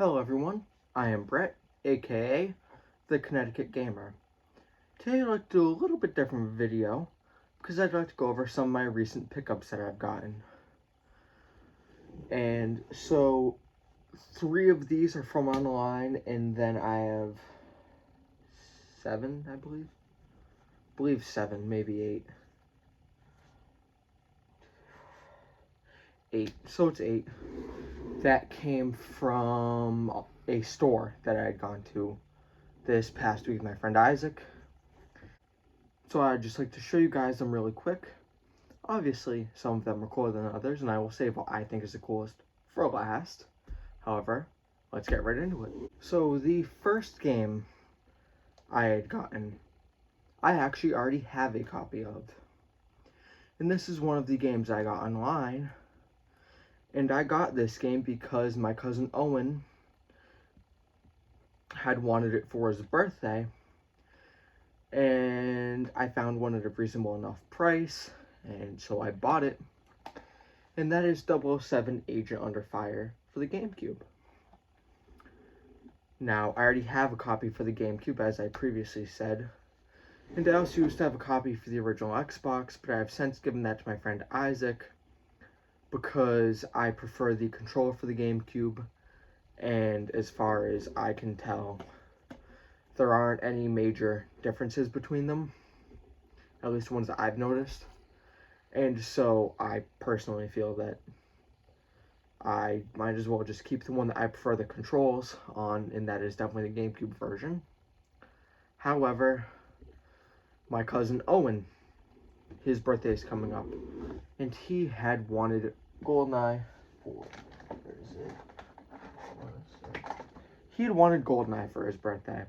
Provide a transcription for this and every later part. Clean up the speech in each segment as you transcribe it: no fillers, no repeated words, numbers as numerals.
Hello everyone, I am Brett, aka the Connecticut Gamer. Today I'd like to do a little bit different video because I'd like to go over some of my recent pickups that I've gotten. And so 3 of these are from online, and then I have 7, I believe 7, maybe 8. 8, so it's 8. That came from a store that I had gone to this past week with my friend Isaac. So I'd just like to show you guys them really quick. Obviously, some of them are cooler than others, and I will save what I think is the coolest for last. However, let's get right into it. So the first game I had gotten, I actually already have a copy of. And this is one of the games I got online. And I got this game because my cousin Owen had wanted it for his birthday. And I found one at a reasonable enough price, and so I bought it. And that is 007 Agent Under Fire for the Gamecube. Now, I already have a copy for the Gamecube, as I previously said. And I also used to have a copy for the original Xbox, but I have since given that to my friend Isaac because I prefer the controller for the Gamecube, and as far as I can tell, there aren't any major differences between them, at least the ones that I've noticed. And so I personally feel that I might as well just keep the one that I prefer the controls on, and that is definitely the GameCube version. However, my cousin Owen, his birthday is coming up, and he had wanted GoldenEye. Where is it? He had wanted GoldenEye for his birthday.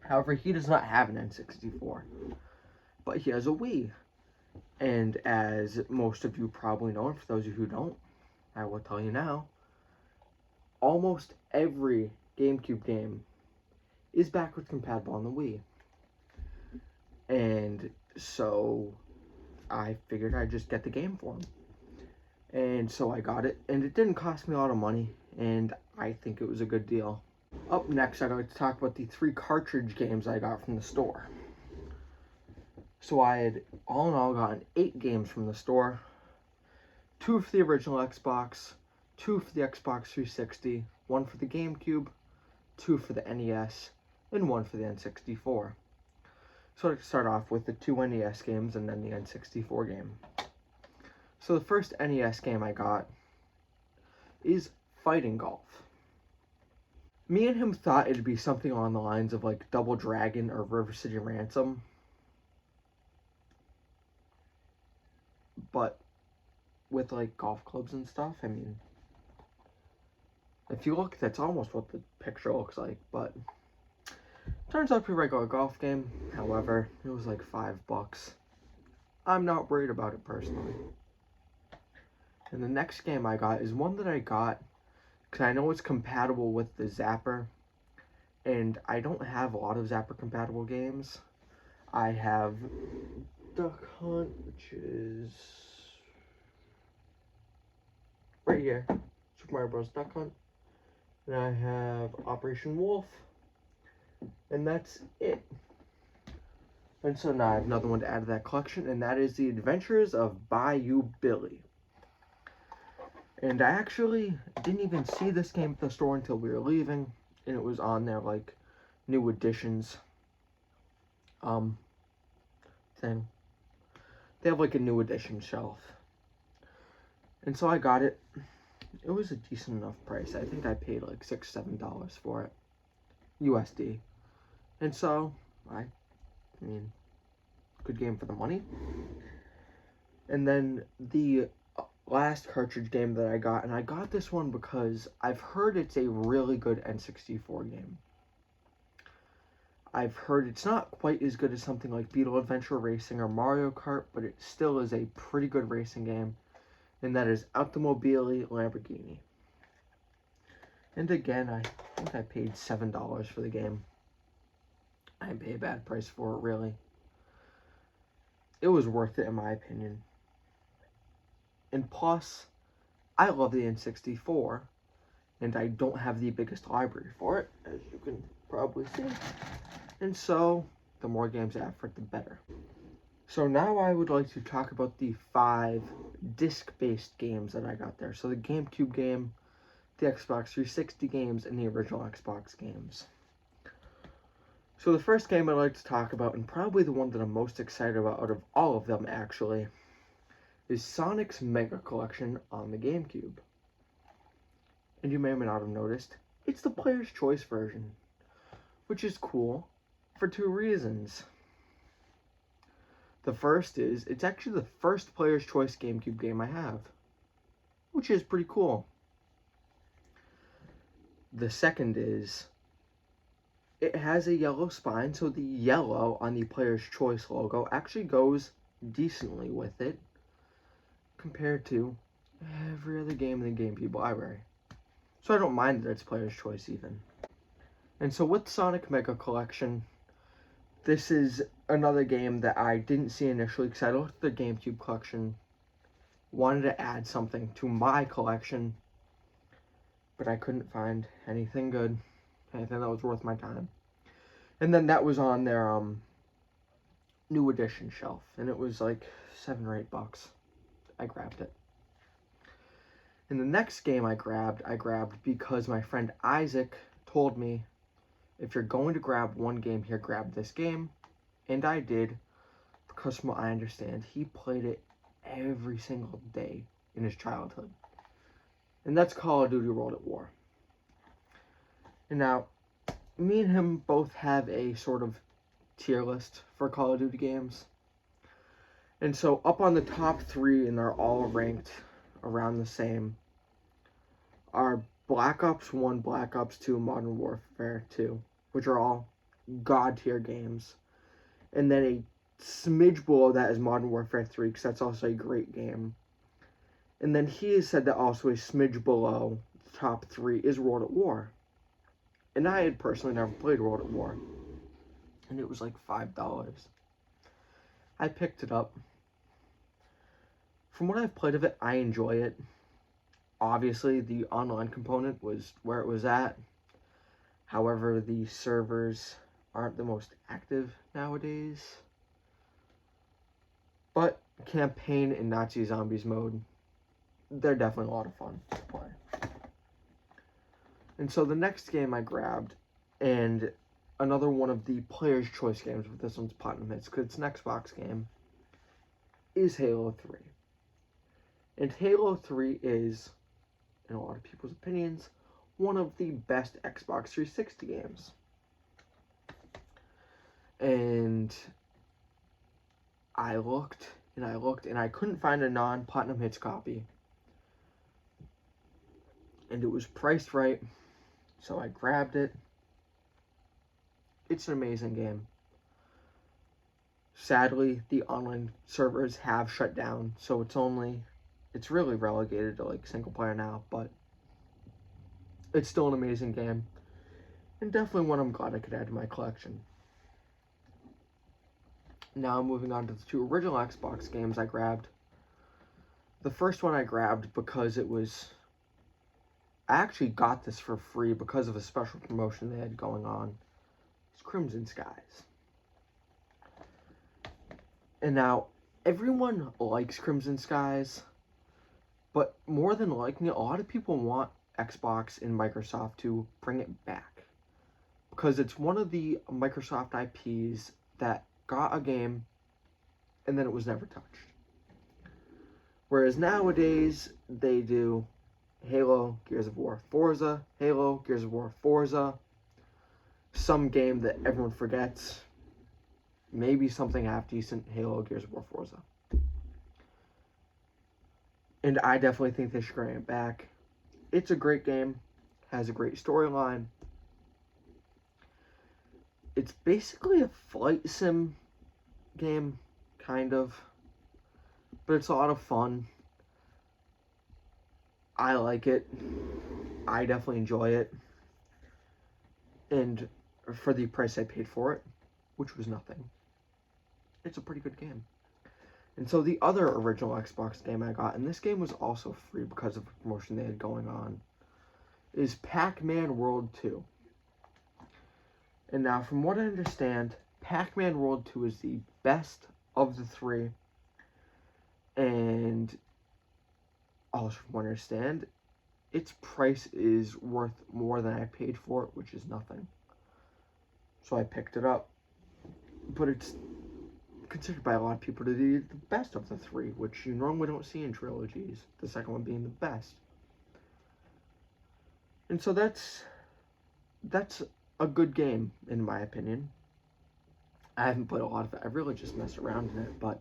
However, he does not have an N64, but he has a Wii. And as most of you probably know, and for those of you who don't, I will tell you now, almost every GameCube game is backwards compatible on the Wii. And so I figured I'd just get the game for him. And so I got it, and it didn't cost me a lot of money, and I think it was a good deal. Up next, I'd like to talk about the 3 cartridge games I got from the store. So I had, all in all, gotten 8 games from the store. 2 for the original Xbox, 2 for the Xbox 360, 1 for the GameCube, 2 for the NES, and 1 for the N64. So I'd like to start off with the 2 NES games and then the N64 game. So the first NES game I got is Fighting Golf. Me and him thought it'd be something along the lines of like Double Dragon or River City Ransom. But with like golf clubs and stuff, I mean, if you look, that's almost what the picture looks like, but turns out to be a regular golf game. However, it was like $5. I'm not worried about it personally. And the next game I got is one that I got because I know it's compatible with the Zapper, and I don't have a lot of Zapper compatible games. I have Duck Hunt, which is right here, Super Mario Bros. Duck Hunt, and I have Operation Wolf, and that's it. And so now I have another one to add to that collection, and that is The Adventures of Bayou Billy. And I actually didn't even see this game at the store until we were leaving, and it was on their like new editions thing. They have like a new edition shelf. And so I got it. It was a decent enough price. I think I paid like $6, $7 for it. USD. And so, I mean, good game for the money. And then the last cartridge game that I got, and I got this one because I've heard it's a really good N64 game. I've heard it's not quite as good as something like Beetle Adventure Racing or Mario Kart, but it still is a pretty good racing game, and that is Automobili Lamborghini. And again, I think I paid $7 for the game. I didn't pay a bad price for it, really. It was worth it in my opinion. And plus, I love the N64, and I don't have the biggest library for it, as you can probably see. And so, the more games I have for it, the better. So now I would like to talk about the 5 disc-based games that I got there. So the GameCube game, the Xbox 360 games, and the original Xbox games. So the first game I'd like to talk about, and probably the one that I'm most excited about out of all of them actually, is Sonic's Mega Collection on the GameCube. And you may or may not have noticed, it's the player's choice version, which is cool for 2 reasons. The first is, it's actually the first player's choice GameCube game I have, which is pretty cool. The second is, it has a yellow spine, so the yellow on the player's choice logo actually goes decently with it compared to every other game in the GameCube library. So I don't mind that it's player's choice even. And so with Sonic Mega Collection, this is another game that I didn't see initially because I looked at the GameCube collection, wanted to add something to my collection, but I couldn't find anything good, anything that was worth my time. And then that was on their new edition shelf, and it was like $7 or $8. I grabbed it. And the next game I grabbed because my friend Isaac told me, if you're going to grab one game here, grab this game. And I did, because from what I understand, he played it every single day in his childhood. And that's Call of Duty World at War. And now, me and him both have a sort of tier list for Call of Duty games. And so up on the top 3, and they're all ranked around the same, are Black Ops 1, Black Ops 2, Modern Warfare 2, which are all god tier games. And then a smidge below that is Modern Warfare 3, because that's also a great game. And then he has said that also a smidge below the top 3 is World at War. And I had personally never played World at War. And it was like $5. I picked it up. From what I've played of it, I enjoy it. Obviously, the online component was where it was at. However, the servers aren't the most active nowadays. But campaign and Nazi Zombies mode, they're definitely a lot of fun to play. And so the next game I grabbed, and another one of the player's choice games, but this one's Platinum Hits because it's an Xbox game, is Halo 3. And Halo 3 is, in a lot of people's opinions, one of the best Xbox 360 games. And I looked, and I couldn't find a non-Platinum Hits copy. And it was priced right, so I grabbed it. It's an amazing game. Sadly, the online servers have shut down, so it's really relegated to like single player now, but it's still an amazing game. And definitely one I'm glad I could add to my collection. Now moving on to the 2 original Xbox games I grabbed. The first one I grabbed because I actually got this for free because of a special promotion they had going on. It's Crimson Skies. And now, everyone likes Crimson Skies, but more than liking it, a lot of people want Xbox and Microsoft to bring it back. Because it's one of the Microsoft IPs that got a game, and then it was never touched. Whereas nowadays, they do Halo, Gears of War, Forza, Halo, Gears of War, Forza, some game that everyone forgets, maybe something half decent, Halo, Gears of War, Forza. And I definitely think they should bring it back. It's a great game, has a great storyline. It's basically a flight sim game, kind of, but it's a lot of fun. I like it. I definitely enjoy it. And for the price I paid for it, which was nothing, it's a pretty good game. And so the other original Xbox game I got, and this game was also free because of the promotion they had going on, is Pac-Man World 2. And now, from what I understand, Pac-Man World 2 is the best of the three. And also, from what I understand, its price is worth more than I paid for it, which is nothing. So I picked it up. But it's considered by a lot of people to be the best of the three, which you normally don't see in trilogies, the second one being the best. And so that's a good game, in my opinion. I haven't played a lot of it. I've really just messed around in it, but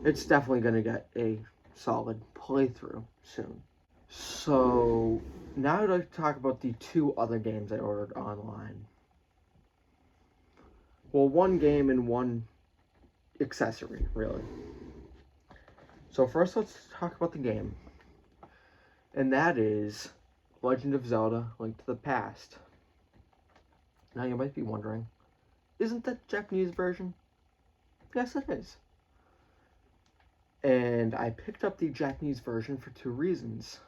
it's definitely going to get a solid playthrough soon. So, now I'd like to talk about the two other games I ordered online. Well, one game and one accessory, really. So first, let's talk about the game. And that is Legend of Zelda: Link to the Past. Now you might be wondering, isn't that the Japanese version? Yes, it is. And I picked up the Japanese version for two reasons.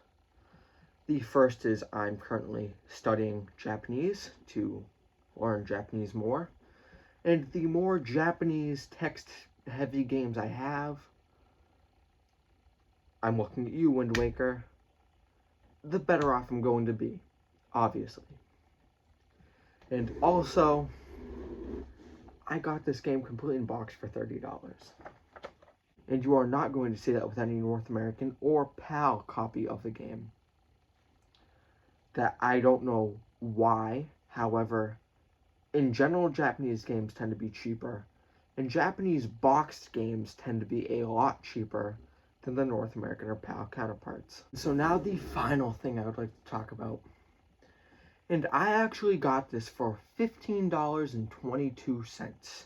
The first is I'm currently studying Japanese to learn Japanese more. And the more Japanese text-heavy games I have, I'm looking at you, Wind Waker, the better off I'm going to be, obviously. And also, I got this game completely in box for $30. And you are not going to see that with any North American or PAL copy of the game. That I don't know why. However, in general, Japanese games tend to be cheaper. And Japanese boxed games tend to be a lot cheaper than the North American or PAL counterparts. So now the final thing I would like to talk about. And I actually got this for $15.22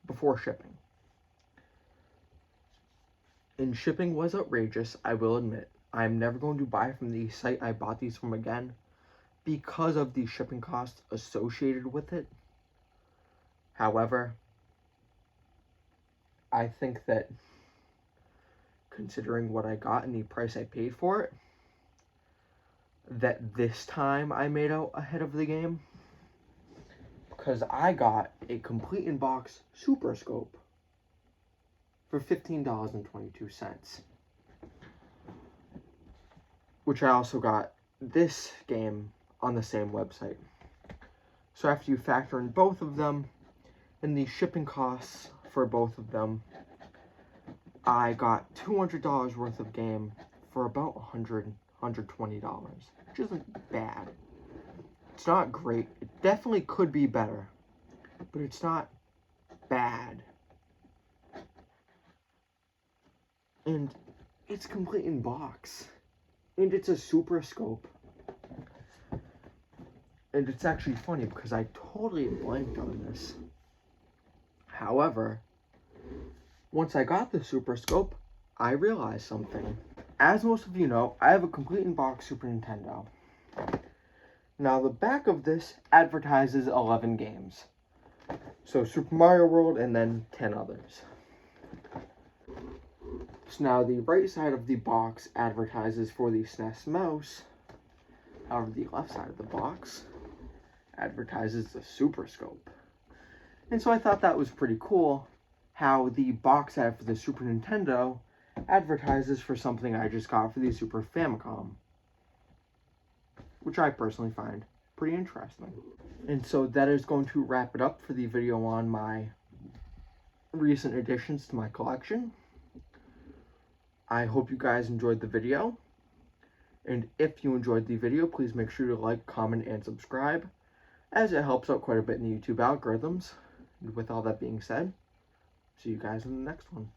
before shipping. And shipping was outrageous, I will admit. I'm never going to buy from the site I bought these from again because of the shipping costs associated with it. However, I think that considering what I got and the price I paid for it, that this time I made out ahead of the game, because I got a complete in-box Super Scope for $15.22, which I also got this game on the same website. So after you factor in both of them and the shipping costs for both of them, I got $200 worth of game for about $120, which isn't bad. It's not great. It definitely could be better, but it's not bad. And it's complete in box. And it's a Super Scope. And it's actually funny because I totally blanked on this. However, once I got the Super Scope, I realized something. As most of you know, I have a complete in-box Super Nintendo. Now, the back of this advertises 11 games. So, Super Mario World and then 10 others. So now, the right side of the box advertises for the SNES mouse. However, the left side of the box advertises the Super Scope. And so I thought that was pretty cool, how the box ad for the Super Nintendo advertises for something I just got for the Super Famicom, which I personally find pretty interesting. And so that is going to wrap it up for the video on my recent additions to my collection. I hope you guys enjoyed the video. And if you enjoyed the video, please make sure to like, comment, and subscribe, as it helps out quite a bit in the YouTube algorithms. And with all that being said, see you guys in the next one.